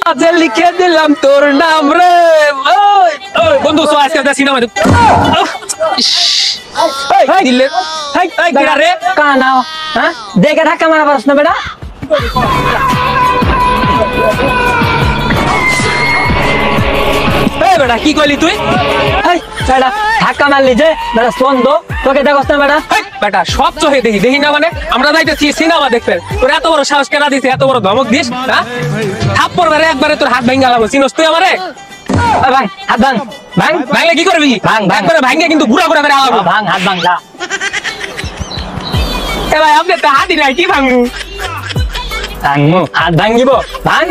আজে লিখে দিলাম তোর নাম রে। বন্ধু সো আজকে সিনেমা দিলে রে কানা হ্যাঁ দেখে ধাক্কা মারা পারছ না বেটা বেটা কি কইলি তুই? বেটা ধাক্কা মারলি যে বেটা শোন তো তোকে দেখছ না বেটা বেটা সব চোখে দেখি দেখি না মানে আমরা যাইতেছি সিনেমা দেখতে তোর এত বড় সাহস কেনা দিছে এত বড় ধমক দিস হ্যাঁ থাপ্পড় মারে একবারে তোর হাত ভেঙে গেলাম চিনস তুই আমারে ভাঙ হাত ভাঙ ভাঙ ভাঙলে কি করবি ভাঙ ভাঙ একবারে ভাঙে কিন্তু গুড়া গুড়া করে আলাবো ভাঙ হাত ভাঙ যা এ ভাই আপনি তো হাতই নাই কি ভাঙবো ভাঙবো হাত ভাঙিব ভাঙ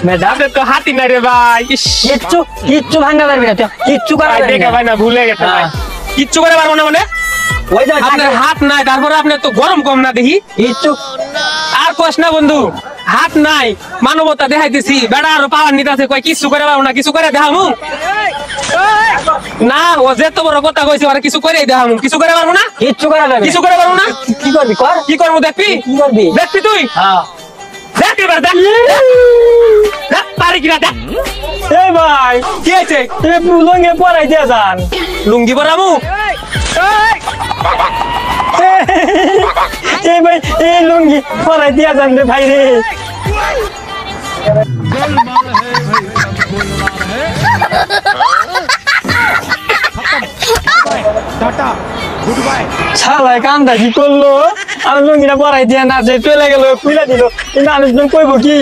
বেটা আপনি তো হাতই নাই রে ভাই কিচ্ছু কিচ্ছু ভাঙতে পারবি না তুই কিচ্ছু করা ভাই দেখে ভাই না ভুলে গেছে ভাই কিচ্ছু করে পারবো না মানে ওই যে আপনার হাত নাই তারপরে আপনার তো গরম কম না দেখি কিচ্ছু আর কস না বন্ধু হাত নাই মানবতা দেখাইতেছি বেড়া আরো পাওয়ার নিতে কয় কিছু করে পাবো না কিছু করে দেখামু না ও যেত বড় কথা কইছে ওরা কিছু করে দেখামু কিছু করে পারবো না কিচ্ছু করা যাবে কিছু করে পারবো না কি করবি কর কি করবো দেখবি কি করবি দেখবি তুই হ্যাঁ দেখ এবার দেখ দেখ পারি কিনা দেখ এই ভাই কি হয়েছে লুঙ্গি পরাই দিয়ে যান লুঙ্গি পরামু এই ভাই এই লুঙ্গি পরাই দিয়া যান রে ভাই রে টাটা গুড বাই শালায় কামটা কি করলো আমি লুঙ্গিটা পরাই দিয়া না যে চলে গেল খুলে দিল এই মানুষজন কইব কি